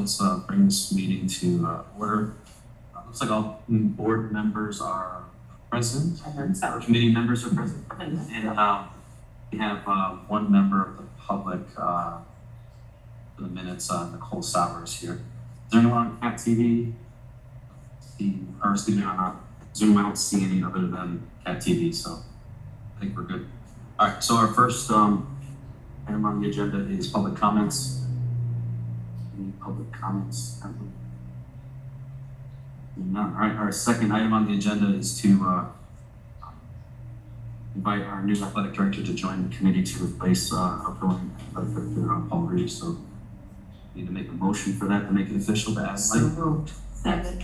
let's bring this meeting to order. Looks like all board members are present. Our committee members are present. And we have one member of the public for the minutes, Nicole Sowers here. Is there anyone on Cat TV? Or excuse me, on Zoom, I don't see any other than Cat TV, so I think we're good. All right, so our first item on the agenda is public comments. Any public comments? None. All right, our second item on the agenda is to invite our new athletic director to join the committee to replace outgoing athletic director Paul Reeves. So we need to make a motion for that to make it official to ask. So moved. Second.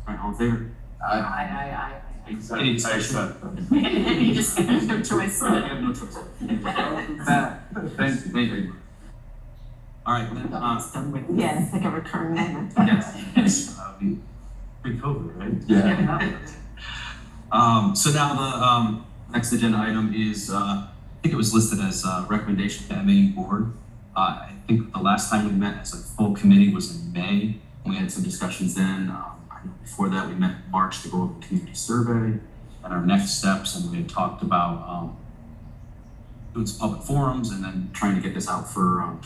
All right, all in favor? Aye. Any discussion? You just have no choice. I have no choice. Thank you. All right, then, Yeah, it's like a recurring moment. yes, pre-COVID, right? Yeah. So now the next agenda item is, I think it was listed as a recommendation to MAU board. I think the last time we met as a full committee was in May. We had some discussions then. I know before that we met in March to go over the community survey and our next steps, and we had talked about doing some public forums and then trying to get this out for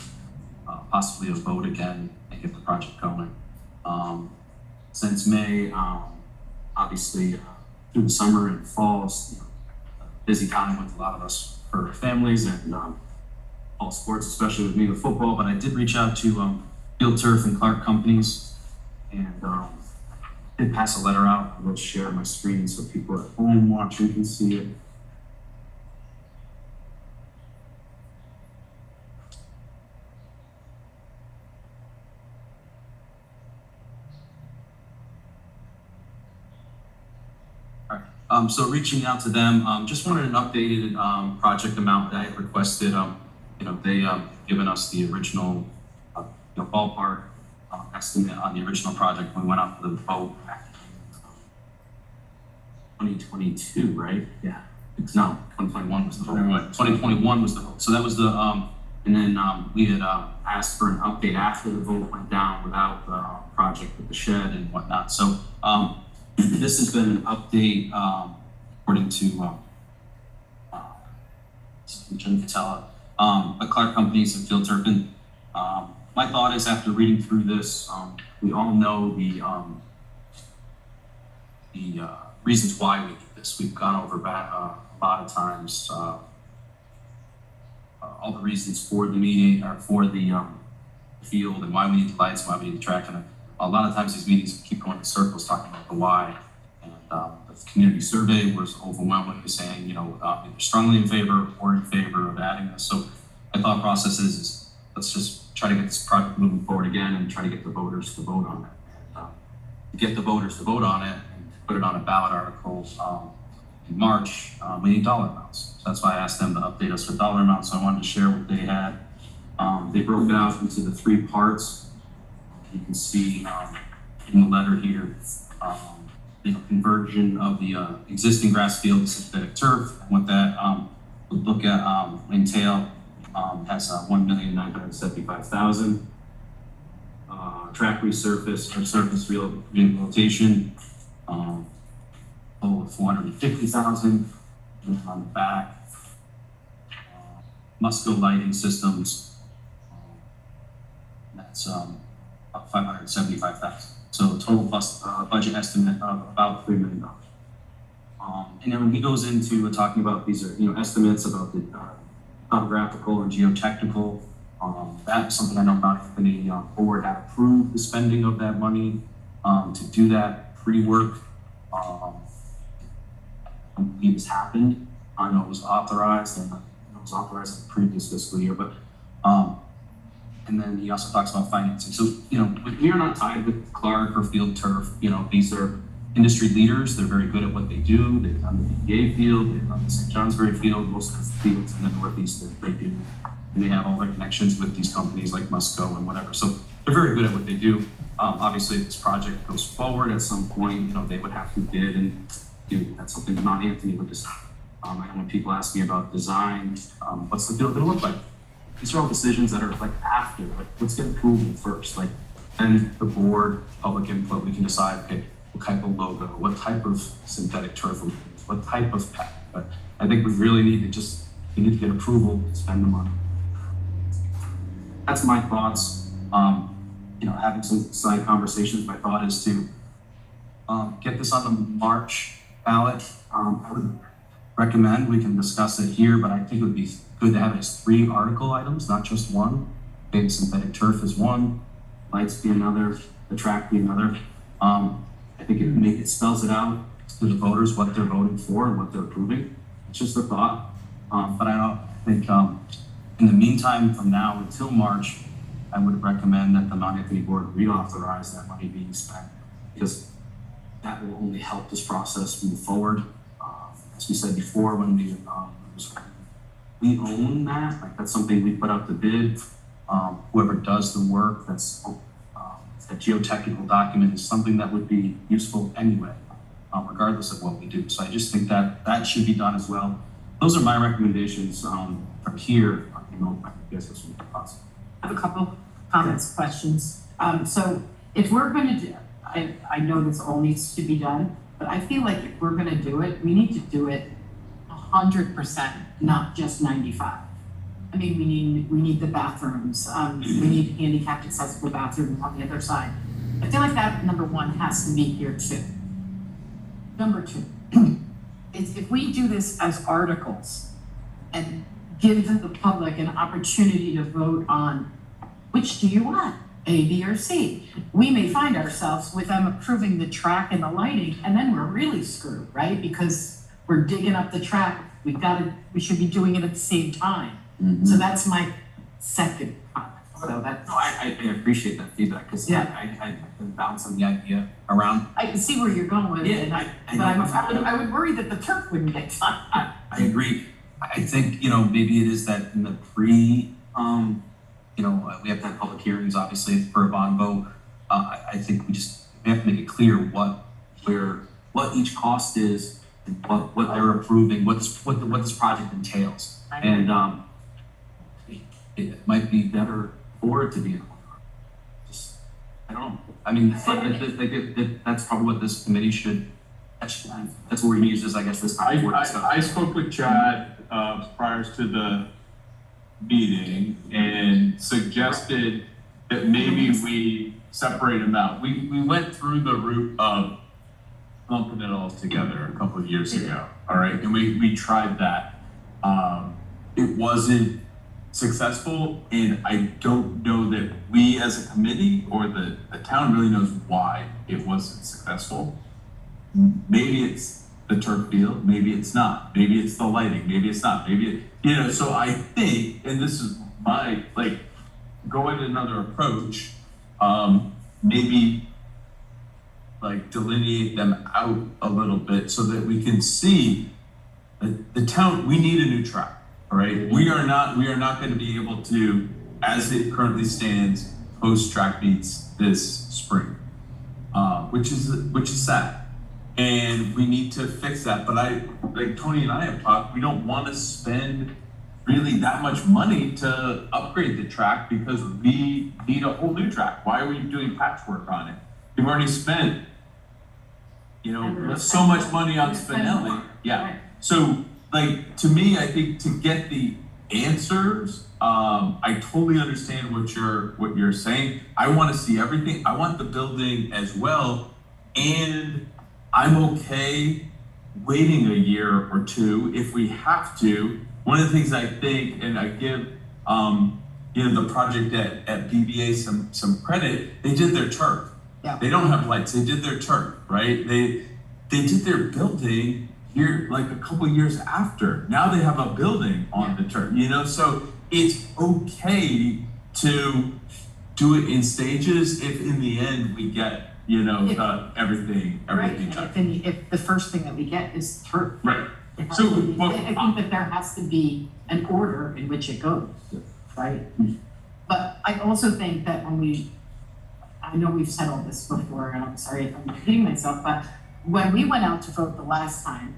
possibly a vote again and get the project going. Since May, obviously through the summer and fall, busy time with a lot of us for families and all sports, especially with me with football. But I did reach out to Field Turf and Clark companies, and did pass a letter out. I will share my screen so people at home watching can see it. So reaching out to them, just wanted an updated project amount that I had requested. They given us the original ballpark estimate on the original project when we went out for the vote back in 2022, right? Yeah. It's no, 2021 was the vote. 2021 was the vote. So that was the, and then we had asked for an update after the vote went down without the project with the shed and whatnot. So this has been an update according to Jen Fatella, Clark companies and Field Turf. And my thought is, after reading through this, we all know the reasons why we did this. We've gone over back a lot of times all the reasons for the meeting or for the field and why we need the lights, why we need the track. And a lot of times these meetings keep going in circles talking about the why. And the community survey was overwhelmingly saying, either strongly in favor or in favor of adding this. So my thought process is let's just try to get this project moving forward again and try to get the voters to vote on it. And, to get the voters to vote on it and to put it on a ballot article in March, we need dollar amounts. So that's why I asked them to update us with dollar amounts. So I wanted to share what they had. They broke it out into the three parts. You can see in the letter here, conversion of the existing grass field to synthetic turf, and what that would look at entail. Has $1,975,000. Track resurface or surface rehabilitation, total of $450,000. On the back, Musco lighting systems. That's $575,000. So total plus budget estimate of about $3 million. And then when he goes into talking about these are estimates about the topographical and geotechnical. That's something I know Mount Anthony board had approved the spending of that money to do that pre-work. I don't believe this happened. I know it was authorized, and it was authorized in the previous fiscal year. But and then he also talks about financing. So we are not tied with Clark or Field Turf. These are industry leaders. They're very good at what they do. They've done the PA field, they've done the St. Johnsbury field, most of the fields in the Northeast that they do. And they have all their connections with these companies like Musco and whatever. So they're very good at what they do. Obviously, if this project goes forward at some point, they would have to bid, and that's something that Mount Anthony would decide. I know when people ask me about design, what's the field gonna look like? These are all decisions that are after, let's get approval first. And the board, public input, we can decide, okay, what type of logo, what type of synthetic turf, what type of path. But I think we really need to we need to get approval to spend the money. That's my thoughts. Having some side conversations, my thought is to get this on the March ballot. I would recommend, we can discuss it here, but I think it would be good to have it as 3 article items, not just one. Maybe synthetic turf is one, lights be another, the track be another. I think it spells it out to the voters what they're voting for and what they're approving. It's just a thought. But I don't think, in the meantime, from now until March, I would recommend that the Mount Anthony Board reauthorize that money being spent, because that will only help this process move forward. As we said before, when we own that, like that's something we put up to bid. Whoever does the work, that geotechnical document is something that would be useful anyway, regardless of what we do. So I just think that should be done as well. Those are my recommendations from here. I guess this would be possible. I have a couple comments, questions. So if we're gonna do, I know this all needs to be done, but I feel like if we're gonna do it, we need to do it 100%, not just 95. I mean, we need the bathrooms, we need handicapped accessible bathrooms on the other side. I feel like that, number one, has to be here too. Number two, is if we do this as articles and give the public an opportunity to vote on which do you want, A, B, or C, we may find ourselves with them approving the track and the lighting, and then we're really screwed, right? Because we're digging up the track, we should be doing it at the same time. Mm-hmm. So that's my second comment. So that's, No, I appreciate that feedback, because Yeah. I've been bouncing the idea around. I can see where you're going with it, I would worry that the turf wouldn't get done. I agree. I think, maybe it is that in the pre, we have to have public hearings, obviously, for a bond vote. I think we have to make it clear what each cost is, and what they're approving, what this project entails. And it might be better for it to be I don't know. I mean, that's probably what this committee should. That's what we're gonna use this, I guess, this time for discussion. I spoke with Chad prior to the meeting and suggested that maybe we separate them out. We went through the route of lumping it all together a couple of years ago, all right? And we tried that. It wasn't successful, and I don't know that we as a committee or the town really knows why it wasn't successful. Maybe it's the turf field, maybe it's not, maybe it's the lighting, maybe it's not, so I think, and this is my, going another approach, maybe delineate them out a little bit so that we can see the town, we need a new track. All right, we are not going to be able to, as it currently stands, host track meets this spring, which is sad, and we need to fix that. But Tony and I have talked, we don't want to spend really that much money to upgrade the track because we need a whole new track. Why are we doing patchwork on it? We've already spent, so much money on Spinelli. Yeah, so. To me, I think to get the answers, I totally understand what you're saying. I want to see everything. I want the building as well, and I'm okay waiting a year or two if we have to. One of the things I think, and I give the project at BBA some credit, they did their turf. Yeah. They don't have lights. They did their turf, right? They did their building here a couple years after. Now they have a building on the turf, so it's okay to do it in stages if in the end we get, everything Right, done. if the first thing that we get is turf. Right. I think that there has to be an order in which it goes, right? But I also think that I know we've said all this before, and I'm sorry if I'm repeating myself, but when we went out to vote the last time,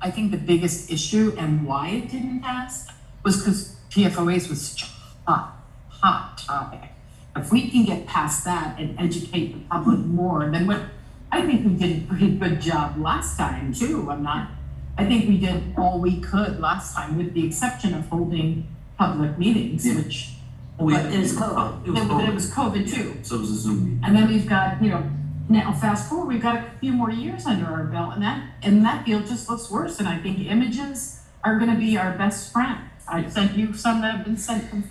I think the biggest issue and why it didn't pass was because PFOAs was such a hot topic. If we can get past that and educate the public more, then what, I think we did a pretty good job last time too. I think we did all we could last time with the exception of holding public meetings, Yeah. which, But it was COVID. but it was COVID too. So it was a Zoom meeting. And then we've got, now fast forward, we've got a few more years under our belt and that field just looks worse. And I think images are gonna be our best friend. I sent you some that have been sent from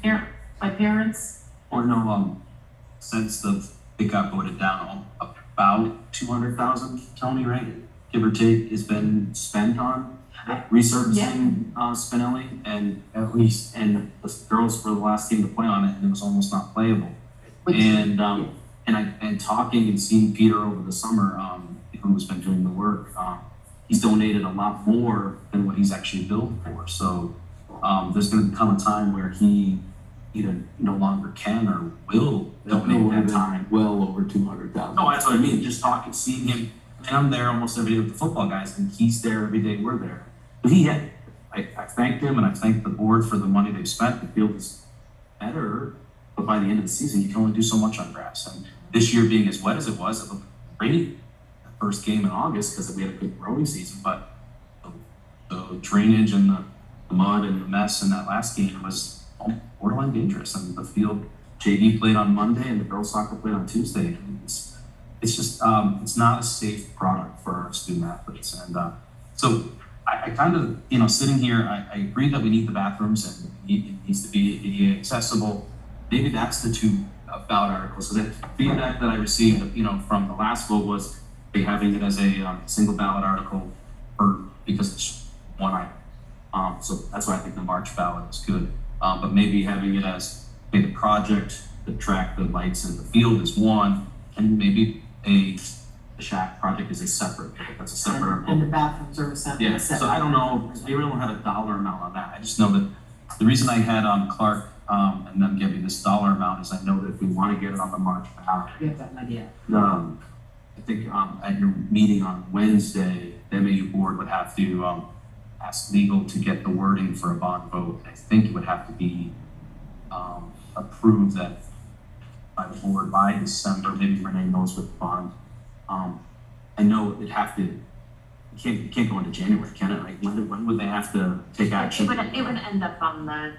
by parents. Or no, since it got voted down, about 200,000, Tony, right? Give or take, has been spent on resurfacing, Spinelli, and the girls were the last team to play on it, and it was almost not playable. And talking and seeing Peter over the summer, who's been doing the work, he's donated a lot more than what he's actually billed for. So there's going to come a time where he either no longer can or will donate that time. Well over 200,000. No, that's what I mean. Just talking, seeing him, and I'm there almost every day with the football guys, and he's there every day we're there. But I thanked him and I thanked the board for the money they've spent. The field is better, but by the end of the season, you can only do so much on grass. And this year being as wet as it looked great. The first game in August because we had a good growing season, but the drainage and the mud and the mess in that last game was borderline dangerous. I mean, the field, JV played on Monday and the girls soccer played on Tuesday. And it's just, it's not a safe product for our student athletes. And so I kind of, sitting here, I agree that we need the bathrooms and it needs to be ADA accessible. Maybe that's the two ballot articles. So the feedback that I received, from the last vote was having it as a single ballot article because it's one item. So that's why I think the March ballot is good. But maybe having it as the project, the track, the lights, and the field is one, and maybe the shack project is a separate. That's a separate. And the bathrooms are separate. Yeah. So I don't know. I really don't have a dollar amount on that. I just know that the reason I had Clark and them give me this dollar amount is I know that if we want to get it on the March ballot, You have that idea. I think at your meeting on Wednesday, the MAU board would have to ask legal to get the wording for a bond vote. I think it would have to be approved that by the board by December. Maybe Renee knows with the bond. I know it'd have to. It can't go into January, can it? Like when would they have to take action? It would end up on the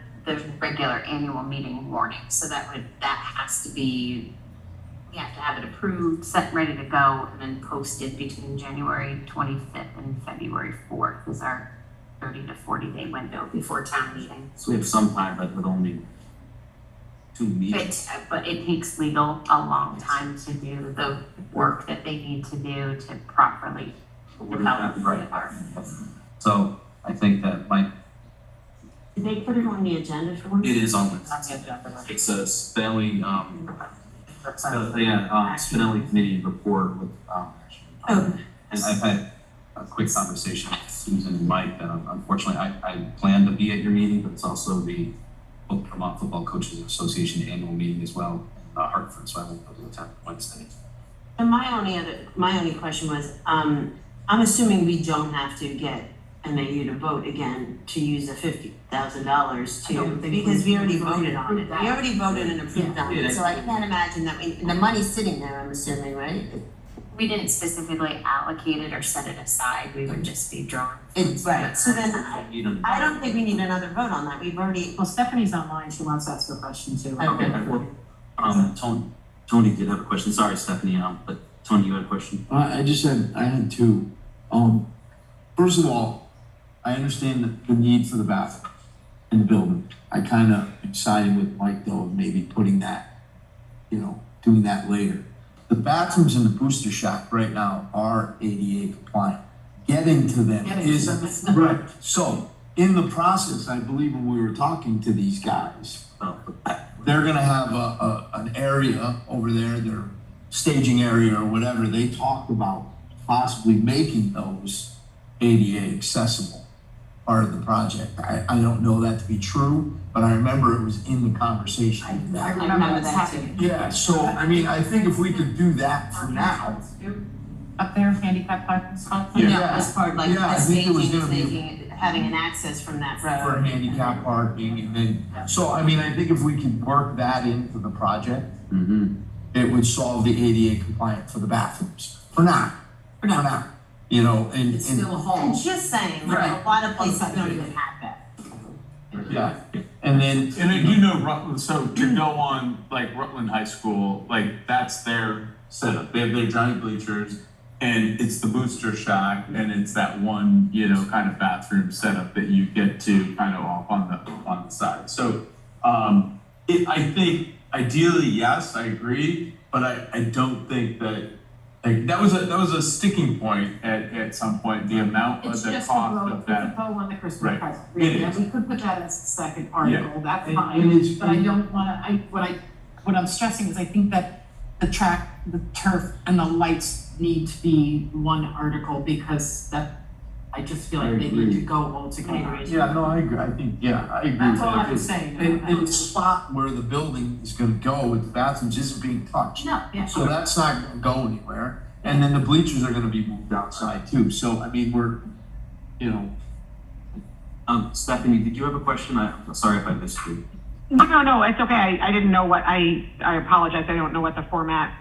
regular annual meeting warning, so that has to be, we have to have it approved, set, ready to go, and then posted between January 25th and February 4th is our 30 to 40 day window before town meeting. So we have some time, but with only 2 meetings. But it takes legal a long time to do the work that they need to do to properly develop the department. So I think that Did they put it on the agenda for one? it is on Not the, the agenda. it's a Spinelli, Spinelli committee report with, Oh. and I've had a quick conversation with Susan and Mike that unfortunately I plan to be at your meeting, but it's also the Vermont Football Coaches Association annual meeting as well in Hartford, so I won't go to attend Wednesday. And my only question was, I'm assuming we don't have to get MAU to vote again to use the $50,000 I don't think because we already we voted on it. approved that. We already voted and approved on Yeah. it, so I can't imagine that the money's sitting there, I'm assuming, right? We didn't specifically allocate it or set it aside, we would just be drawing. It's right, so then Either- I don't think we need another vote on that, we've already, Well, Stephanie's online. She wants to ask a question too. Okay. Tony did have a question. Sorry, Stephanie, but Tony, you had a question? I had two. First of all, I understand the need for the bathroom in the building. I kind of am siding with Mike though, of maybe putting that, doing that later. The bathrooms in the booster shack right now are ADA compliant. Getting to them is, right. So in the process, I believe when we were talking to these guys, they're gonna have an area over there, their staging area or whatever. They talked about possibly making those ADA accessible part of the project. I don't know that to be true, but I remember it was in the conversation. I remember that too. Yeah, so I mean, I think if we could do that for now. Up there, handicap parking spots. Yeah. no, as part, like, Yeah, I the think it was staging, gonna be- making it having an access from that road. for handicap parking, and then, so, I mean, I think if we can work that into the project, it would solve the ADA compliant for the bathrooms, for now, you know, and, It's still a home. I'm just saying, like, Right. a lot of places don't even have that. yeah, and then. And I do know Rutland, so to go on like Rutland High School, like that's their setup. They have their giant bleachers and it's the booster shack and it's that one, you know, kind of bathroom setup that you get to kind of off on the side. So I think ideally, yes, I agree, but I don't think that like that was a sticking point at some point, the amount of It's the just cost a vote, of it's a that. vote on the Christmas Right. present, It really, is. and we could put that as the second article, that's And fine. it's- But I don't wanna, what I'm stressing is I think that the track, the turf, and the lights need to be one article, because that, I just feel like I they need agree. to go all together. Yeah, no, I agree, I think, yeah, I agree. That's with all that. I'm saying. And the spot where the building is gonna go with the bathrooms isn't being touched. No, yeah, So that's not gonna go anywhere, and then the bleachers are gonna be moved outside too, so I mean, we're, you know. Stephanie, did you have a question? I'm sorry if I missed you. No, it's okay. I didn't know what, I apologize. I don't know what the format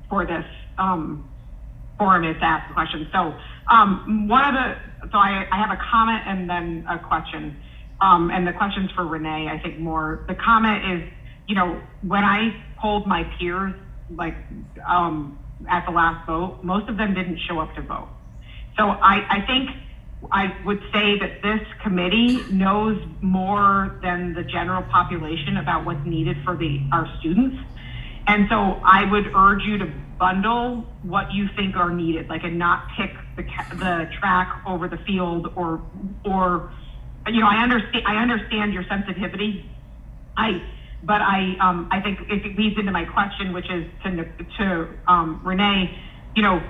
for this, forum is to ask the question. So, I have a comment and then a question. And the question's for Renee, I think more. The comment is, you know, when I polled my peers, like, at the last vote, most of them didn't show up to vote. So I think I would say that this committee knows more than the general population about what's needed for our students. And so I would urge you to bundle what you think are needed, like, and not pick the track over the field or, you know, I understand your sensitivity. But I think if it leads into my question, which is to Renee, you know,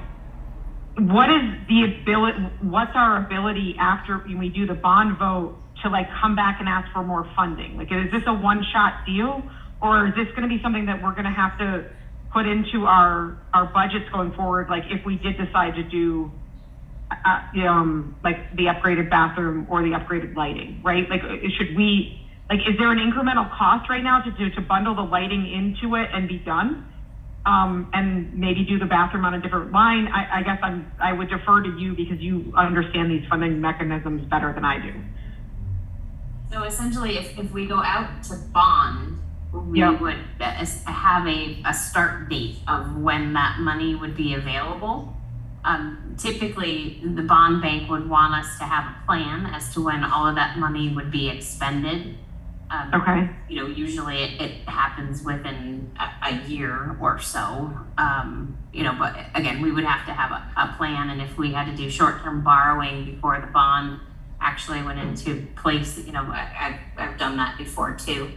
what's our ability after we do the bond vote to like come back and ask for more funding? Like, is this a one-shot deal, or is this going to be something that we're going to have to put into our budgets going forward? Like, if we did decide to do like the upgraded bathroom or the upgraded lighting, right? Like, should we, like, is there an incremental cost right now to bundle the lighting into it and be done? And maybe do the bathroom on a different line? I guess I would defer to you because you understand these funding mechanisms better than I do. So essentially, if we go out to bond, we Yep. would have a start date of when that money would be available. Typically, the bond bank would want us to have a plan as to when all of that money would be expended. Okay. You know, usually it happens within a year or so. You know, but again, we would have to have a plan, and if we had to do short-term borrowing before the bond actually went into place, you know, I've done that before too.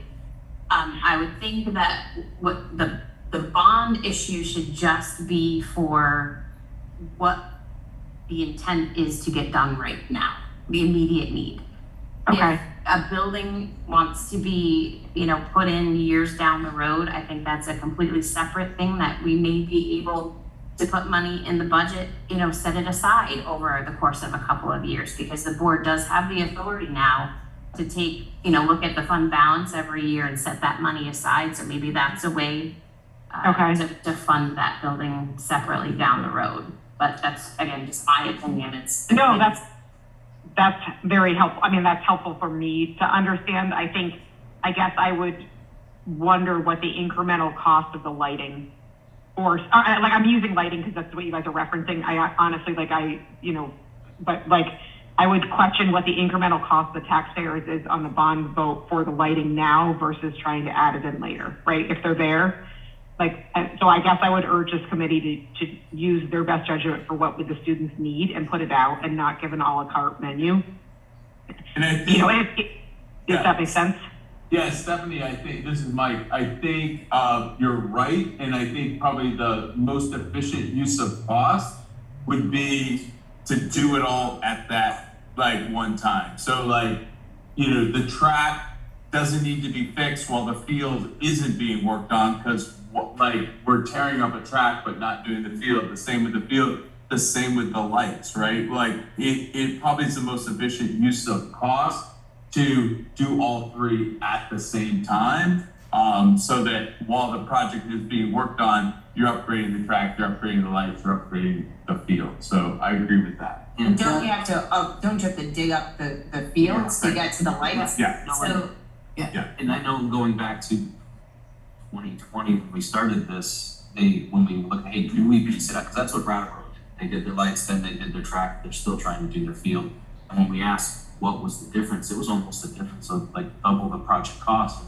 I would think that what the bond issue should just be for what the intent is to get done right now, the immediate need. Okay. If a building wants to be, you know, put in years down the road, I think that's a completely separate thing that we may be able to put money in the budget, you know, set it aside over the course of a couple of years, because the board does have the authority now to take, you know, look at the fund balance every year and set that money aside. So maybe that's a way Okay. to fund that building separately down the road. But that's, again, just my opinion. It's No, that's very helpful. I mean, that's helpful for me to understand. I guess I would wonder what the incremental cost of the lighting, or like, I'm using lighting because that's what you guys are referencing. I honestly, but like, I would question what the incremental cost of the taxpayers is on the bond vote for the lighting now versus trying to add it in later, right? If they're there. Like, so I guess I would urge this committee to use their best judgment for what would the students need and put it out, and not give an a la carte menu. And I think, You know, if that makes sense. yeah, Stephanie, I think, this is Mike, I think you're right, and I think probably the most efficient use of cost would be to do it all at that, like, one time. So, like, you know, the track doesn't need to be fixed while the field isn't being worked on, because like, we're tearing up a track but not doing the field. The same with the field. the same with the lights, right? Like, it probably is the most efficient use of cost to do all three at the same time. So that while the project is being worked on, you're upgrading the track, you're upgrading the lights, you're upgrading the field. So I agree with that. And don't you have to dig up the fields to get to the lights? Yeah. So, And I know going back to 2020, when we started this, when we looked, hey, do we piece it up? Because that's what Brattleboro did. They did their lights, then they did their track, they're still trying to do their field. And when we asked what was the difference, it was almost the difference of like double the project cost.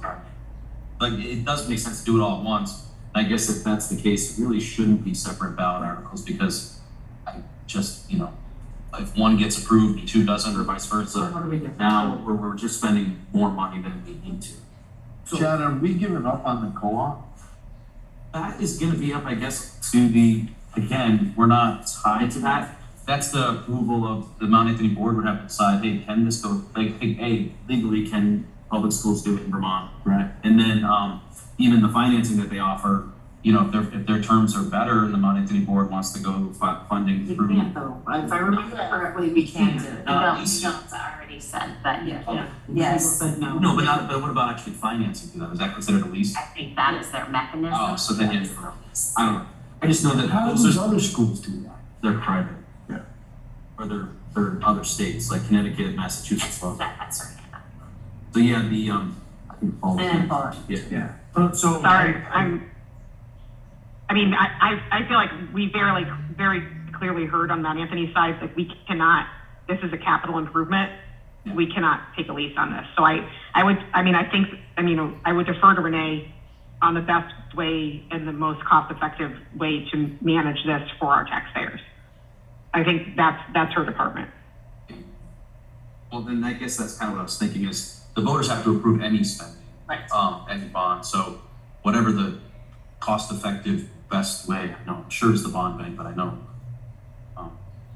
Like, it does make sense to do it all at once. I guess if that's the case, it really shouldn't be separate ballot articles, because I just, if one gets approved and two doesn't, or vice versa, What do we do? now we're just spending more money than we need to. Chad, are we giving up on the co-op? That is gonna be up, I guess, to again, we're not tied to that. That's the approval of the Mount Anthony board would have to decide, hey, can this go, like, hey, legally, can public schools do it in Vermont? Right. And then, even the financing that they offer, if their terms are better and the Mount Anthony board wants to go funding We through. can't though, if I remember correctly, we can't. Jones already said that, yes. But no. No, but what about actually financing for that? Is that considered a lease? I think that is their mechanism. Oh, so then, yeah, I don't know. I just know that How do those those are, other schools do that? they're private. Yeah. Or they're other states, like Connecticut, Massachusetts. That's right. So yeah, I think Paul. And Paul. Yeah. So. Sorry, I feel like we very clearly heard on Mount Anthony's side that we cannot, this is a capital improvement. Yeah. We cannot take a lease on this. So I would defer to Renee on the best way and the most cost-effective way to manage this for our taxpayers. I think that's her department. Well, then I guess that's kind of what I was thinking is the voters have to approve any spending. Right. Any bond. So whatever the cost-effective best way, I'm sure is the bond bank, but I know,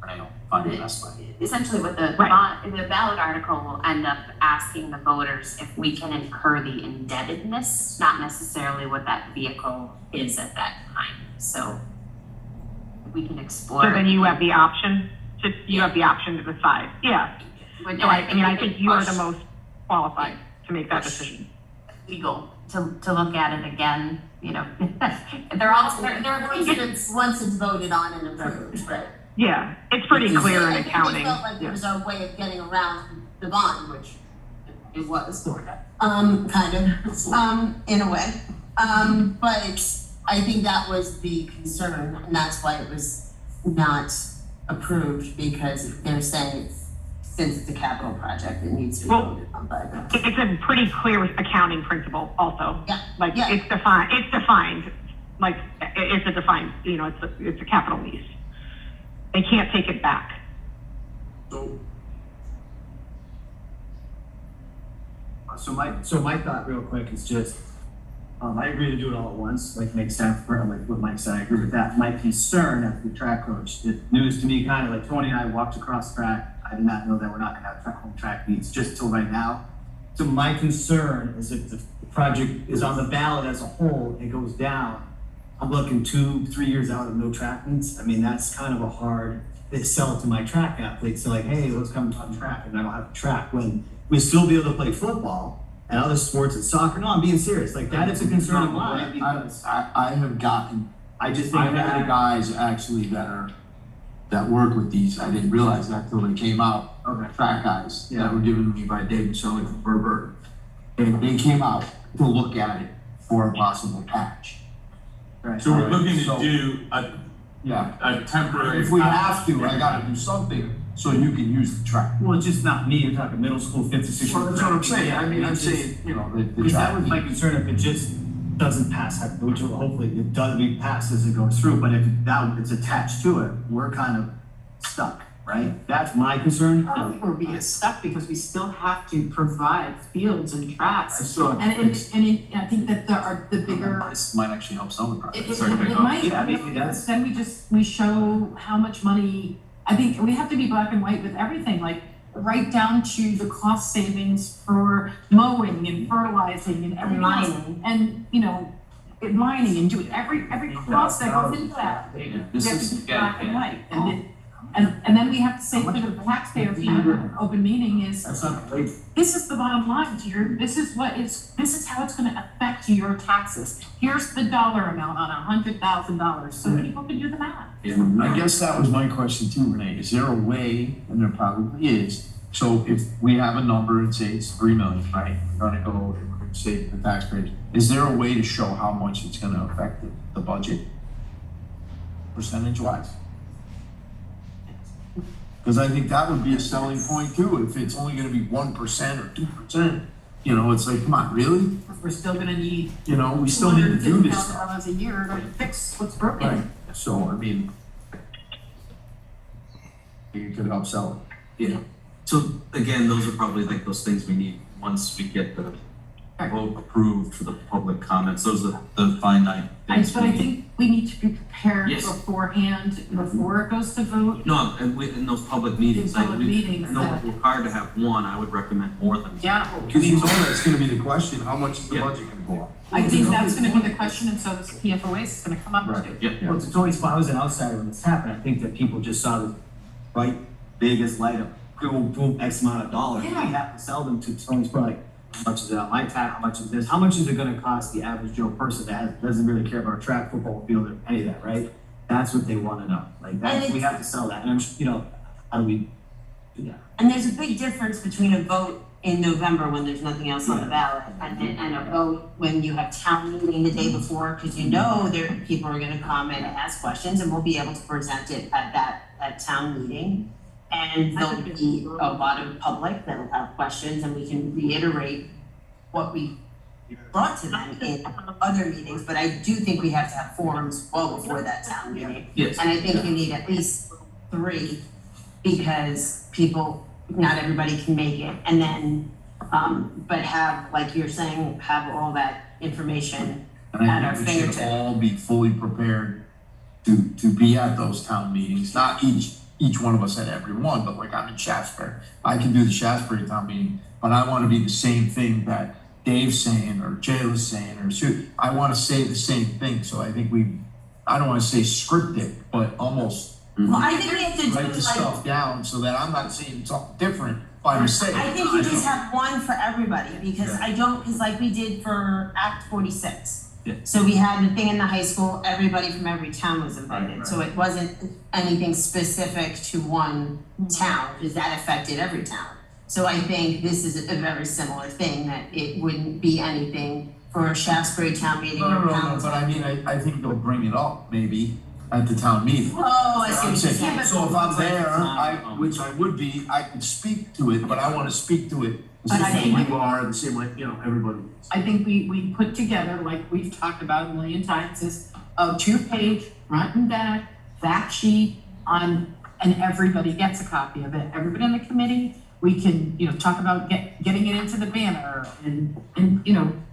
Renee will find the best way. Essentially what the ballot article will end up asking the voters if we can incur the indebtedness, not necessarily what that vehicle is at that time. So we can explore. So then you have the option to decide. Yeah. So I think you are the most qualified to make that decision. Legal to look at it again, they're Once it's voted on and approved, right? Yeah, it's pretty clear in I think accounting. it felt like it was our way of getting around the bond, which it was, kind of, in a way. But I think that was the concern, and that's why it was not approved, because they're saying since it's a capital project, it needs to be voted on by the. It's a pretty clear accounting principle also. Yeah. Like, Yeah. it's defined, like, it's a defined, it's a capital lease. They can't take it back. So my thought real quick is just, I agree to do it all at once, like makes sense for, like what Mike said, I agree with that. My concern as the track coach, it news to me kind of like Tony and I walked across track. I did not know that we're not gonna have home track meets just till right now. So my concern is if the project is on the ballot as a whole, it goes down. I'm looking 2-3 years out of no track meets. I mean, that's kind of a hard, they sell it to my track athletes. They're like, hey, let's come on track, and I don't have a track. When we still be able to play football and other sports and soccer. No, I'm being serious. Like, that is a concern of mine because I have gotten, I just think I've had guys actually that work with these. I didn't realize that till they came out. Okay. Track guys Yeah. that were given to me by David Shelley from Burberry. And they came out to look at it for a possible patch. Right. So we're looking to So- do Yeah. a temporary. If we have to, I gotta do something so you can use the track. Well, it's just not me. You're talking middle school, 5th to 6th. Well, that's what I'm saying. I mean, I'm saying, the Because that track. was my concern if it just doesn't pass, which hopefully it does be passed as it goes through, but if that it's attached to it, we're kind of stuck, right? That's my concern. I don't think we're being stuck because we still have to provide fields and tracks. So, And I think that the bigger, This might actually help some of the it projects. might, Yeah, maybe because then we show how much money, I think we have to be black and white with everything, like right down to the cost savings for mowing and fertilizing and everything else. Mining. And, lining and doing every cost that goes into that. Yeah, We this have to is, be black and again, white, and then we have to say to the taxpayer, open meeting is, That's not great. this is the bottom line here, this is how it's gonna affect your taxes. Here's the dollar amount on $100,000, so people can do the math. I guess that was my question too, Renee. Is there a way, and there probably is, so if we have a number and say it's 3 million, right? We're gonna go and say to the taxpayers, is there a way to show how much it's gonna affect the budget? Percentage wise? Because I think that would be a selling point too, if it's only gonna be 1% or 2%, you know, it's like, come on, really? We're still gonna need You know, we still need to do this stuff. $250,000 a year to fix what's broken. Right, so, I mean, you could help sell it. yeah. So again, those are probably like those things we need once we get the vote approved for the public comments. Those are the finite things. But I think we need to be prepared Yes. beforehand, before it goes to vote. No, and in those public meetings, In public meetings, I know that- we're required to have one, I would recommend more than. Yeah, Because you know that's gonna be the question, how much is the Yeah. budget gonna go up? I think that's gonna be the question, and so this PFOA is gonna come up Right. too. Yeah. Well, it's always, I was an outsider when this happened, I think that people just saw the bright, biggest light of boom, boom, X amount of dollars. Yeah. We have to sell them to Tony's point, like, how much is it on my tax, how much is this, how much is it gonna cost the average Joe person that doesn't really care about track, football field, or any of that, right? That's what they wanna know, like, that, we have to sell that, and I'm, how do we do that? And there's a big difference between a vote in November when there's nothing else on the ballot and a vote when you have town meeting the day before, because you know people are gonna comment and ask questions, and we'll be able to present it at town meeting. And there'll be a lot of public that'll have questions, and we can reiterate what we brought to them in other meetings, but I do think we have to have forums well before that town meeting. Yes. And I think you need at least 3, because not everybody can make it, and then, but have, like you're saying, have all that information. And I At our think we should fingertip. all be fully prepared to be at those town meetings, not each one of us at every one, but like I'm in Shaftesbury. I can do the Shaftesbury town meeting, but I wanna be the same thing that Dave's saying, or Jayla's saying, or Sue. I wanna say the same thing, so I think I don't wanna say scripted, but almost Well, I think we have to do write the like, stuff down so that I'm not saying something different by mistake. I think you just have one for everybody, because because like we did for Act 46. Yeah. So we had the thing in the high school, everybody from every town was invited, Right. so it wasn't anything specific to one town, because that affected every town. So I think this is a very similar thing, that it wouldn't be anything for Shaftesbury town meeting or No, town. but I mean, I think they'll bring it up maybe at the town meeting. Oh, I see I'm what you're saying, saying. so if I'm there, which I would be, I could speak to it, but I wanna speak to it the But I same way think- you are, the same way, everybody is. I think we put together, like we've talked about a million times, is a 2-page front and back fact sheet and everybody gets a copy of it. Everybody in the committee, we can, talk about getting it into the banner and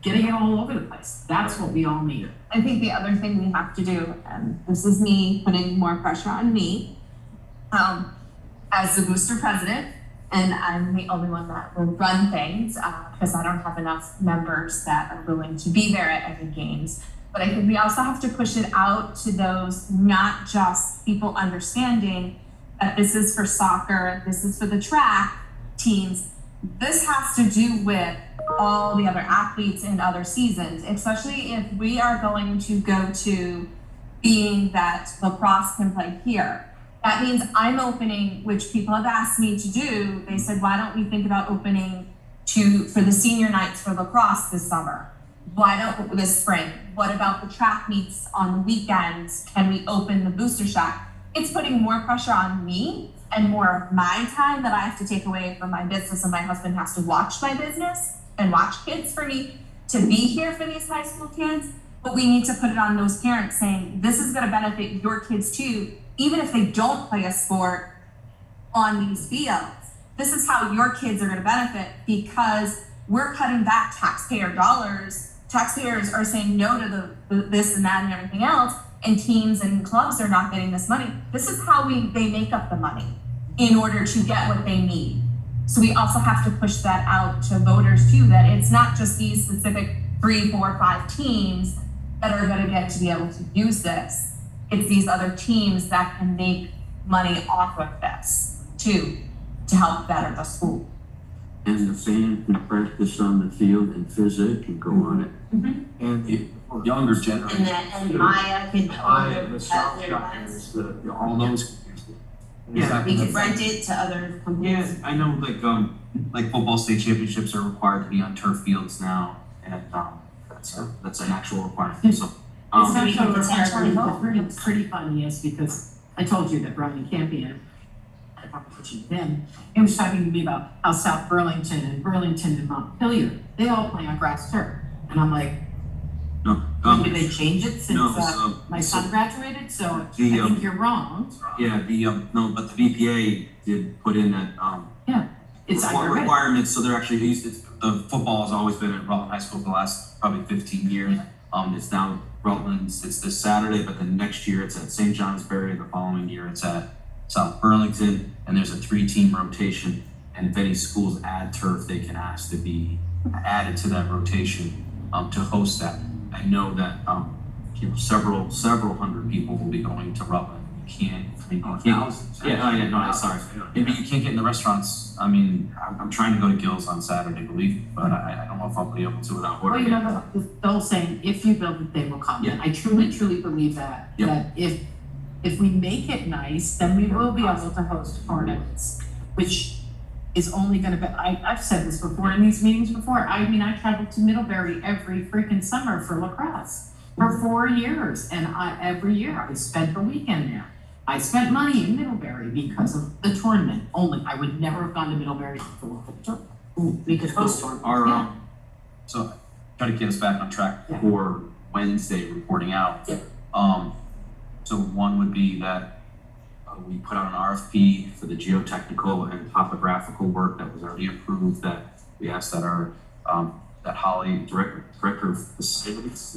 getting it all over the place. That's what we all need. I think the other thing we have to do, and this is me putting more pressure on me, as the booster president, and I'm the only one that will run things, because I don't have enough members that are willing to be there at every games. But I think we also have to push it out to those, not just people understanding that this is for soccer, this is for the track teams. This has to do with all the other athletes in other seasons, especially if we are going to go to being that lacrosse can play here. That means I'm opening, which people have asked me to do. They said, why don't we think about opening for the senior nights for lacrosse this summer? This spring? What about the track meets on the weekends? Can we open the booster shack? It's putting more pressure on me and more of my time that I have to take away from my business, and my husband has to watch my business and watch kids for me to be here for these high school kids. But we need to put it on those parents saying, this is gonna benefit your kids too, even if they don't play a sport on these fields. This is how your kids are gonna benefit, because we're cutting back taxpayer dollars. Taxpayers are saying no to this and that and everything else, and teams and clubs are not getting this money. This is how they make up the money in order to get what they need. So we also have to push that out to voters too, that it's not just these specific 3, 4, 5 teams that are gonna get to be able to use this. It's these other teams that can make money off of this too, to help better the school. And the fan can practice on the field and physics and go on it. And the younger generation. And Maya can. Maya, the have South their Shires, events. all those. Yeah. We could rent it to other companies. Yeah, I know like football state championships are required to be on turf fields now, and that's an actual requirement, so. It's we can actually potentially vote. pretty funny is because I told you that Brian Campion had a competition with him. He was talking to me about how South Burlington and Montpelier, they all play on grass turf. And I'm like, No, did they change it since no, my son graduated? So I The, think you're wrong. yeah, no, but the BPA did put in that, It's under requirements, so they're actually, the football has always been at Rutland High School for the last probably 15 years. It's now Rutland's, it's this Saturday, but then next year it's at St. Johnsbury, the following year it's at South Burlington, and there's a 3-team rotation. And if any schools add turf, they can ask to be added to that rotation, to host that. I know that, several hundred people will be going to Rutland. You can't, Thousands. sorry. Maybe you can't get in the restaurants. I mean, I'm trying to go to Gil's on Saturday, believe me, but I don't know if I'll be able to without Well, ordering. you know, the whole saying, if you build it, they will come. Yeah. I truly believe that. Yeah. That if we make it nice, then we will be able to host tournaments, which is only gonna be, I've said this before in these meetings before. I mean, I traveled to Middlebury every freaking summer for lacrosse for 4 years. And every year I spent a weekend there. I spent money in Middlebury because of the tournament only. I would never have gone to Middlebury for we could host tournaments. Our, so try to get us back on track Yeah. for Wednesday reporting out. Yeah. So one would be that we put out an RFP for the geotechnical and topographical work that was already approved, that we asked that our, that Holly, director of facilities,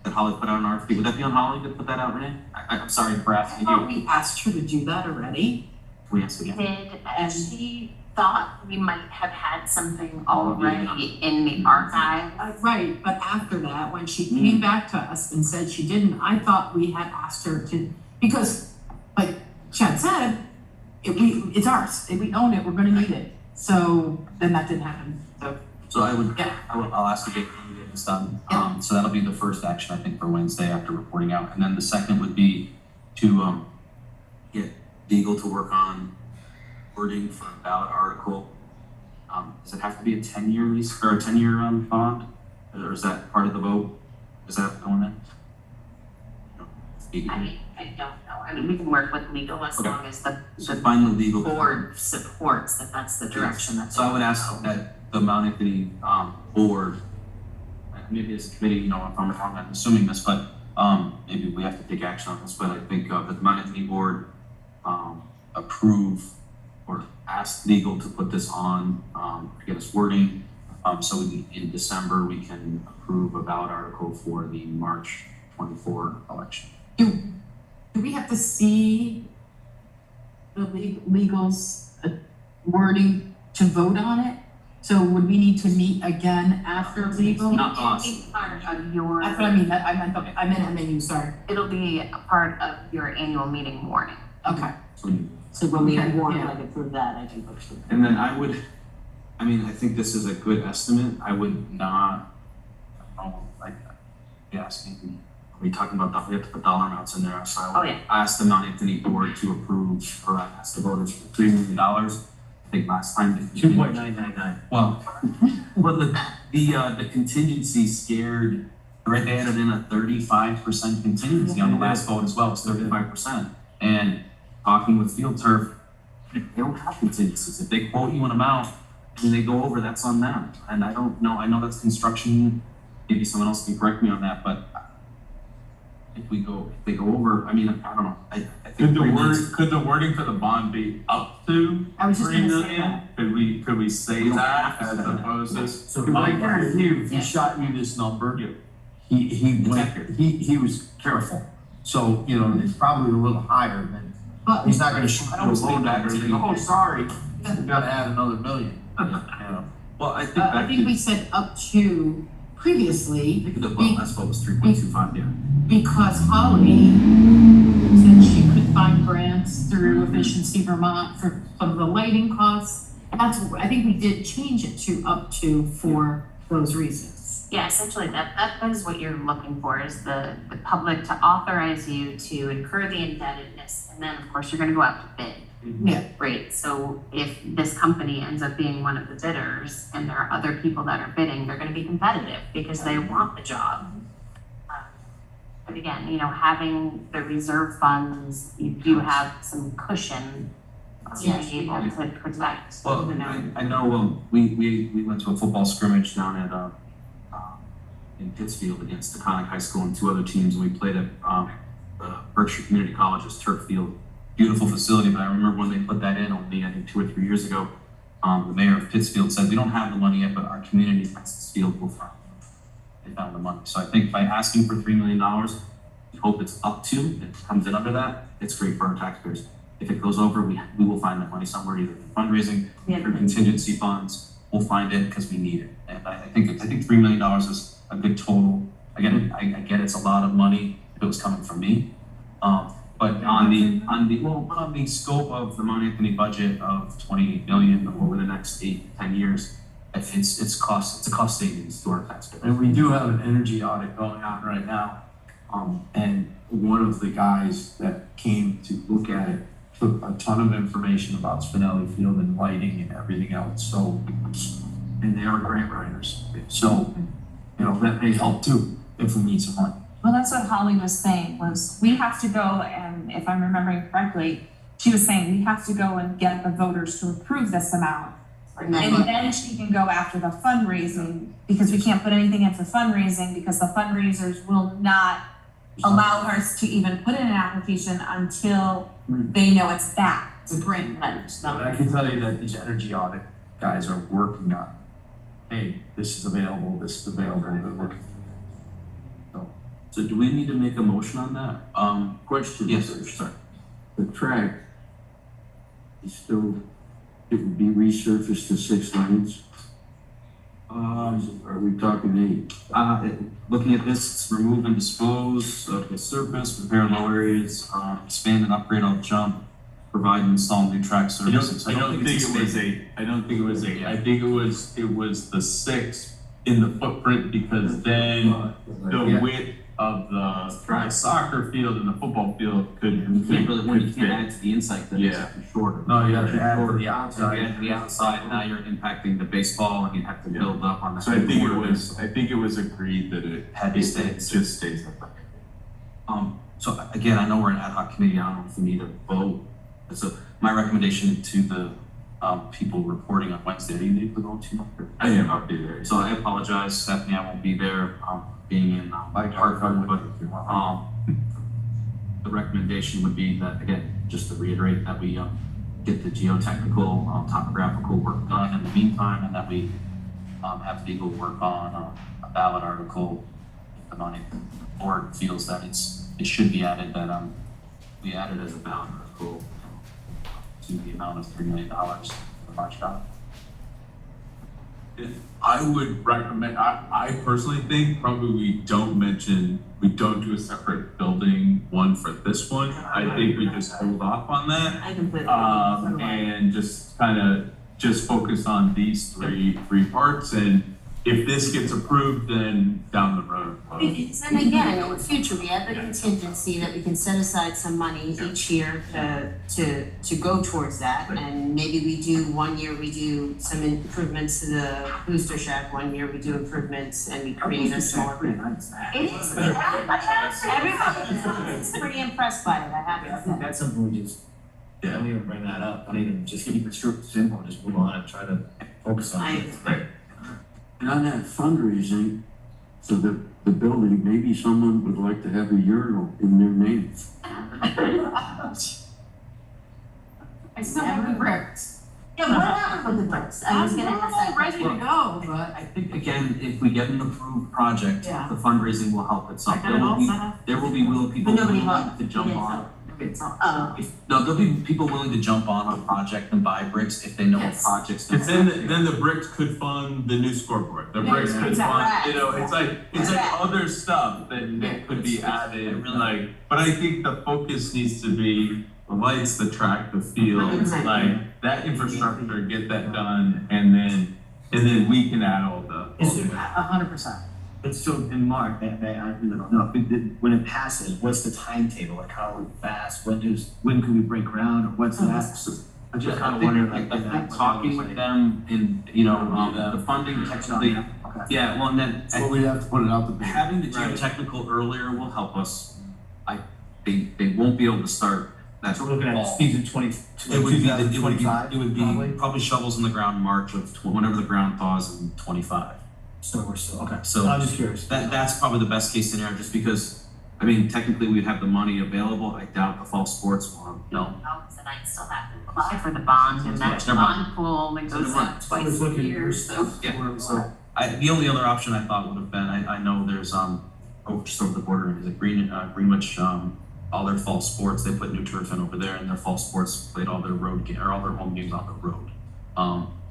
that Holly put out an RFP. Would that be on Holly to put that out, Renee? I'm sorry for asking Oh, you. we asked her to do that already. We asked again. And she thought we might have had something already in the archive. Right, but after that, when she came back to us and said she didn't, I thought we had asked her to, because like Chad said, it's ours, if we own it, we're gonna need it. So then that didn't happen, so. So Yeah. I'll ask to get this done. So that'll be the first action, I think, for Wednesday after reporting out. And then the second would be to, get legal to work on wording for a ballot article. Does it have to be a 10-year lease or a 10-year, bond? Or is that part of the vote? Is that going in? I don't know. I mean, we can work with legal as Okay. long as the So find the legal. board supports that that's the direction that's. So I would ask that the Mount Anthony, board, maybe as a committee, if I'm wrong, I'm assuming this, but, maybe we have to take action on this, but I think, that the Mount Anthony board, approve or ask legal to put this on, to get us wording, so in December, we can approve a ballot article for the March 24 election. Do we have to see the legal's wording to vote on it? So would we need to meet again after legal? Not us. It's part of your, That's what I mean, I meant MAU, sorry. it'll be a part of your annual meeting warning. Okay. So when we Okay, want yeah. like approve that, I can push it. And then I think this is a good estimate. I would not, be asking, are we talking about, we have to put dollar amounts in there, so I would ask the Mount Anthony board to approve, or ask the voters for $3 million. I think last time. 2.999. Well, the contingency scared, right, they added in a 35% contingency on the last vote as well, it's 35%. And talking with Field Turf, they don't have contingencies. If they quote you an amount and they go over, that's on them. And I don't know, I know that's construction, maybe someone else can correct me on that, but if they go over, I mean, I don't know, I think. Could the wording for the bond be up to I was just 3 gonna say million? that. Could we say that as opposed to? So I guarantee you, if he shot you this number, Yeah. he went, accurate. he was careful. So, it's probably a little higher than, But he's not gonna shoot you a always low think number back and to say, the- oh, sorry, we gotta add another $1 million. Well, I think I back think to, we said up to previously, The last vote was 3.25, yeah. because Holly said she could find grants through Efficiency Vermont for some of the lighting costs. I think we did change it to up to for those reasons. Yeah, essentially that is what you're looking for, is the public to authorize you to incur the indebtedness, and then of course you're gonna go out to bid. Yeah. Right, so if this company ends up being one of the bidders and there are other people that are bidding, they're gonna be competitive because they want the job. But again, having the reserve funds, you do have some cushion to Yes, be able to protect. Well, I know, we went to a football scrimmage down at, in Pittsfield against Taconic High School and 2 other teams, and we played at, Berkshire Community College's turf field. Beautiful facility, but I remember when they put that in only, I think 2 or 3 years ago, the mayor of Pittsfield said, we don't have the money yet, but our community thinks this field will find. They found the money. So I think by asking for $3 million, we hope it's up to, if it comes in under that, it's great for our taxpayers. If it goes over, we will find that money somewhere, either in fundraising, or contingency funds, we'll find it because we need it. And I think $3 million is a good total. Again, I get it's a lot of money if it was coming from me. But on the scope of the Mount Anthony budget of $28 million over the next 8 to 10 years, it's a cost savings to our taxpayers. And we do have an energy audit going on right now. And one of the guys that came to look at it took a ton of information about Spinelli Field and lighting and everything else. So, and they are grant writers. So, that may help too if we need some money. Well, that's what Holly was saying, was we have to go, and if I'm remembering correctly, she was saying we have to go and get the voters to approve this amount. And then she can go after the fundraising, because we can't put anything in for fundraising because the fundraisers will not allow us to even put in an application until they know it's back. The grant But I can tell you that these energy audit guys are working on, hey, this is available, they're working. So do we need to make a motion on that? Question. Yes, sorry. The track is still, it would be resurfaced to 6 lanes? Are we talking 8? Looking at this, it's remove and dispose of the surface, repair low areas, expand and upgrade all jump, provide and install new track surfaces. I don't think it was 8. I don't think it was 8. I think it was the 6 in the footprint, because then the width of the soccer field and the football field could You can't add to the inside, then it's shorter. No, you have to add to the If you outside. add to the outside, now you're impacting the baseball and you have to build up on the. So I think it was agreed that it Had to stay. just stays like that. So again, I know we're an ad hoc committee, I don't know if we need a vote. So my recommendation to the people reporting on Wednesday, are you able to go to? I am, I'll be there. So I apologize, Stephanie, I won't be there, being in Hartford, but the recommendation would be that, again, just to reiterate, that we get the geotechnical, topographical work done in the meantime, and that we have legal work on a ballot article. If the money board feels that it should be added, that we add it as a ballot article to the amount of $3 million for the March ballot. I would recommend, I personally think probably we don't do a separate building one for this one. I think we just hold off on that. I completely. And just just focus on these three parts, and if this gets approved, then down the road. And again, in the future, we have the contingency that we can set aside some money each year to go towards that. And maybe we do, one year we do some improvements to the booster shack, one year we do improvements and we create a small. It is, everybody's pretty impressed by it, I have I to think say. that's something we just, don't even bring that up, don't even, just keep it simple, and just move on and try to focus on it. And on that fundraising, so the building, maybe someone would like to have a urinal in their name. I still have the bricks. Yeah, what happened with the bricks? I was gonna ask that. Ready to go, but I think, again, if we get an approved project, Yeah. the fundraising will help I itself. got it all set up. There will be people But nobody willing to voted. jump You on. it's not. No, there'll be people willing to jump on a project and buy bricks if they know what Yes. project's. Cause then the bricks could fund the new scoreboard, the bricks could fund, you know, it's like other stuff that could be added, like, but I think the focus needs to be the lights, the track, the fields, like, that infrastructure, get that done, and then we can add all the. 100%. But so in Mark, I really don't know, when it passes, what's the timetable, like how fast, when can we break ground, or what's that? I'm just kind of wondering, like. I think talking with them and, you know, the funding technically, Okay. yeah, well, and then So we have to put it out the bid. having the geotechnical earlier will help us. They won't be able to start that So we're looking at fall. speeds in It would be 2025, probably shovels in the ground March of whenever the ground thaws in 25. So we're still, okay, So I'm just curious. that's probably the best case scenario, just because, I mean, technically we'd have the money available. I doubt the fall sports will, Oh, so I still have to apply for the bond, and that's Never mind. bond pool that goes Never up mind. twice a year, so. Yeah, so the only other option I thought would have been, I know there's just over the border, is it Greenwich, all their fall sports, they put new turf in over there, and their fall sports played all their all their home games on the road,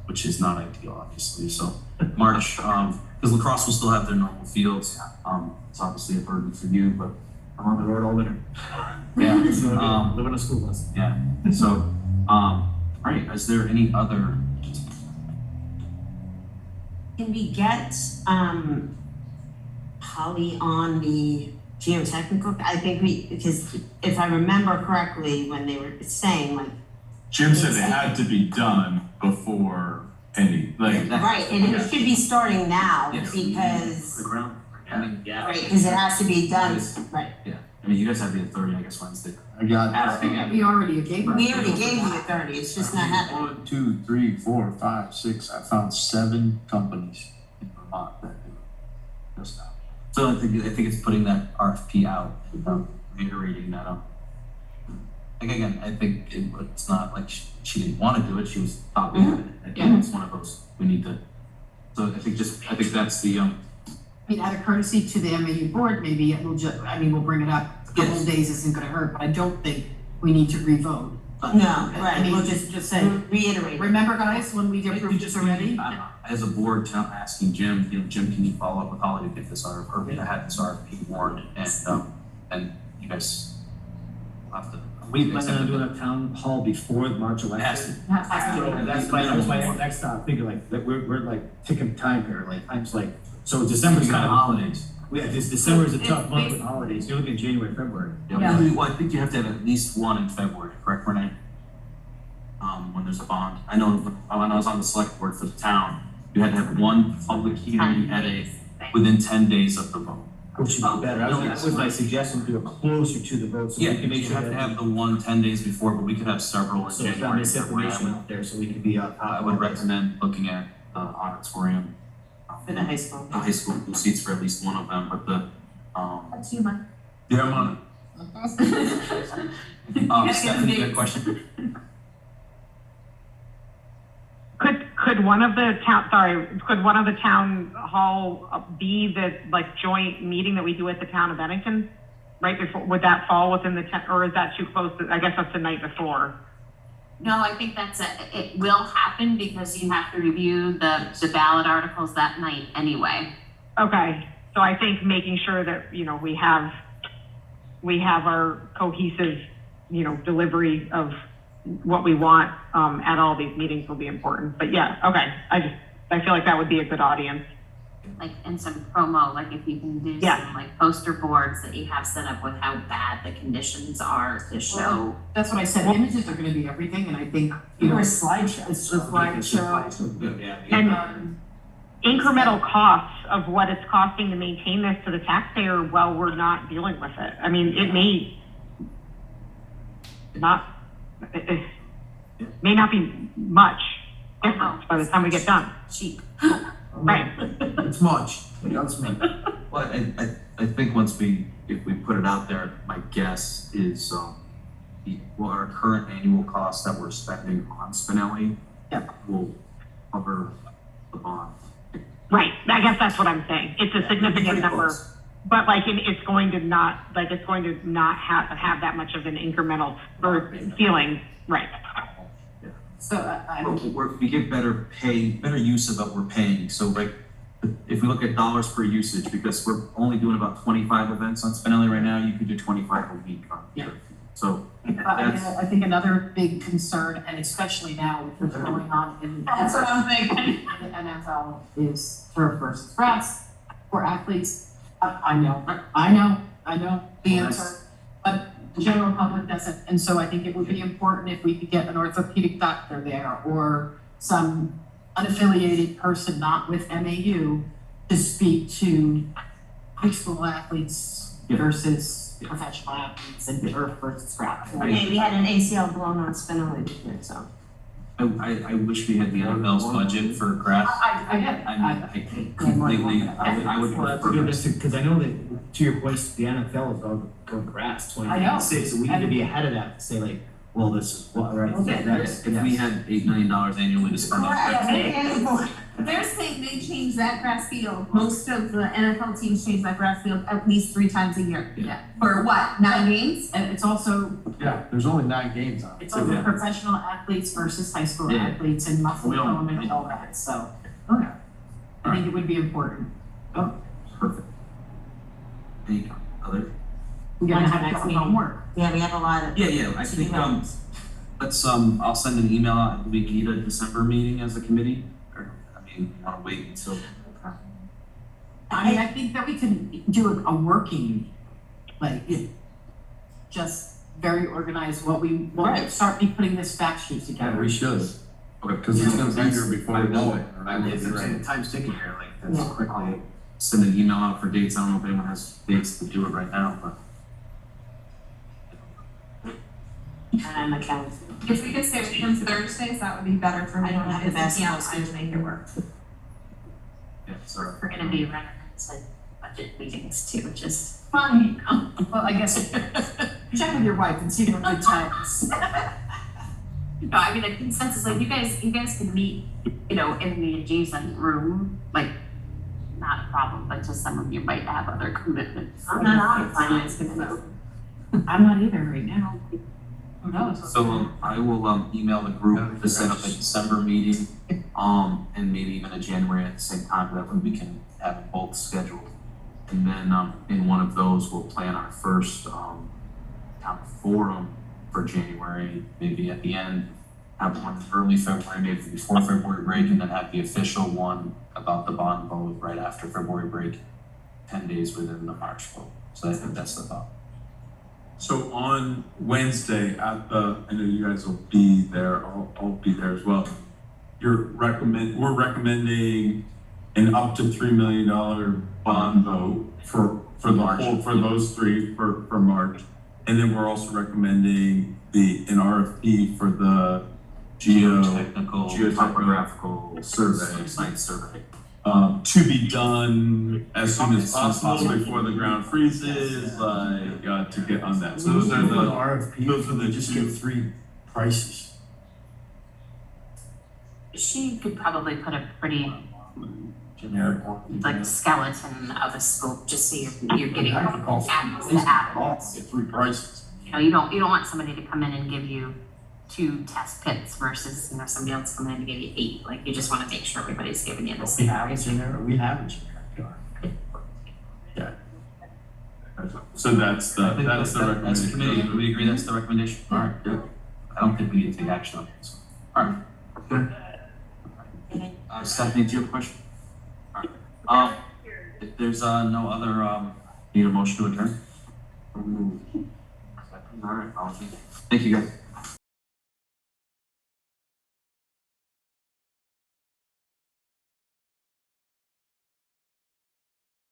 which is not ideal, obviously. So March, because lacrosse will still have their normal fields. It's obviously a burden for you, but I'm on the road all winter. yeah. So, live on a school bus. Yeah, so, all right, is there any other? Can we get, Holly on the geotechnical? I think because if I remember correctly, when they were saying like. Jim said it had to be done before any, like, Right, and it should be starting now Yes. because, The ground? I mean, yeah. right, because it has to be done, right. I mean, you guys have the authority, I guess, Wednesday. I got We already gave her. We already gave you 30, it's just not happening. 1, 2, 3, 4, 5, 6. I found 7 companies in Vermont that do just now. So I think it's putting that RFP out, reiterating that. Like again, I think it's not like she didn't want to do it, she was thought we had it. Again, it's one of those, we need to, so I think that's the, I mean, out of courtesy to the MAU board, maybe it will we'll bring it up. A couple of days isn't gonna hurt, but I don't think we need to revote. But, No, I right, mean, we'll just say, reiterate. remember guys, when we approved this already? as a board, asking Jim, Jim, can you follow up with Holly to get this had this RFP warned, and you guys will have to. We plan on doing a town hall before the March election. Has to. So that's my next thing, like, that we're like ticking time here, like, time's like, so December's kind of holidays. December is a tough month with holidays, you're looking at January, February. Yeah. Well, I think you have to have at least one in February, correct, Renee? When there's a bond. I know when I was on the select board for the town, you had to have one public hearing within 10 days of the vote. Which should be better, that was my suggestion, to go closer to the vote, so we can make You sure have to that. have the one 10 days before, but we could have several in So it's January. got misinformation out there, so we can be on top. I would recommend looking at the auditorium. For the high school. The high school seats for at least one of them, but the, That's you, Mike. yeah, I'm on it. Stephanie, you had a question? Could one of the town hall be the like joint meeting that we do at the town of Bennington? Right before, would that fall within or is that too close I guess that's the night before? No, I think it will happen because you have to review the ballot articles that night anyway. Okay, so I think making sure that, we have our cohesive, delivery of what we want, at all these meetings will be important. But yeah, okay, I feel like that would be a good audience. Like, and some promo, like if you can do Yeah. some like poster boards that you have set up with how bad the conditions are to show. That's what I said, images are gonna be everything, and I think, Or a slideshow. it's a slideshow. Yeah. And incremental costs of what it's costing to maintain this to the taxpayer while we're not dealing with it. I mean, it may not be much difference by the time we get done. Cheap. Right. It's much. That's me. Well, I think if we put it out there, my guess is, our current annual cost that we're spending on Spinelli will cover the bond. Right. I guess that's what I'm saying. It's a significant number. but like it's going to not have that much of an incremental or feeling, right? So We get better use of what we're paying, so like, if we look at dollars per usage, because we're only doing about 25 events on Spinelli right now, you could do 25 a week on here. So that's, I think another big concern, and especially now with what's going on in. That's what I'm thinking. in the NFL is turf versus grass for athletes. I know the answer, but the general public doesn't. And so I think it would be important if we could get an orthopedic doctor there or some unaffiliated person not with MAU to speak to high school athletes versus professional athletes and turf versus grass. Okay, we had an ACL blown on Spinelli this year, so. I wish we had the NFL's budget for grass. I completely, I would. Well, that's a good, because I know that, to your point, the NFL is going grass 2026, so we need to be ahead of that to say like, well, this is what, right? If we had $8 million annually to spend on grass. They're saying they change that grass field. Most of the NFL teams change that grass field at least 3 times a year. Yeah. For what, 9 games? And it's also, Yeah, there's only 9 games on it. it's also professional athletes versus high school Yeah. athletes and muscle We don't- tone and all that, so. I think it would be important. Perfect. Any other? We're gonna When's have the to next have meeting? homework. Yeah, we have a lot of. Yeah, I think, let's, I'll send an email out, we need a December meeting as a committee, or, I mean, you wanna wait until. I mean, I think that we can do a working, like, just very organized, start putting this fact sheet Yeah, together. we should, Okay. because it's gonna be here before we know it. It's time's ticking here, like, that's Yeah. quickly. Send an email out for dates, I don't know if anyone has dates to do it right now, but. And the calendar. If we could stay with them Thursdays, that would be better for me. I don't have the If we best can't, notes. I would make it work. Yeah, sorry. We're gonna be running into budget meetings too, just. Fine. Well, I guess, check with your wife and see if good times. No, I mean, a consensus, like you guys can meet, in the adjacent room, like, not a problem, but just some of you might have other commitments. I'm not on finance committee. I'm not either right now. Who knows? So I will email the group to set up a December meeting, and maybe even a January at the same time, that way we can have them both scheduled. And then, in one of those, we'll plan our first, town forum for January, maybe at the end, have one early February, maybe before February break, and then have the official one about the bond vote right after February break, 10 days within the March vote. So I think that's the thought. So on Wednesday I know you guys will be there, I'll be there as well. We're recommending an up to $3 million bond vote for those 3 for March. And then we're also recommending an RFP for the Geotechnical, topographical survey, site survey. To be done as soon as possible before the ground freezes, to get on that. So those are the RFP, those are the just get 3 prices. She could probably put a pretty, Generic one. like, skeleton of a scope, just so you're getting I can call apples for to apples. Get 3 prices. You don't want somebody to come in and give you 2 test pits versus, somebody else coming in and give you 8. Like, you just wanna make sure everybody's giving you the We same. have it generic, we have it generic. so that's the That's the recommendation. committee, do we agree that's the recommendation? All right, good. I don't think we need to take action on this. All right. Good. Stephanie, do you have a question? All right. If there's, no other, need a motion to adjourn? All right, thank you guys.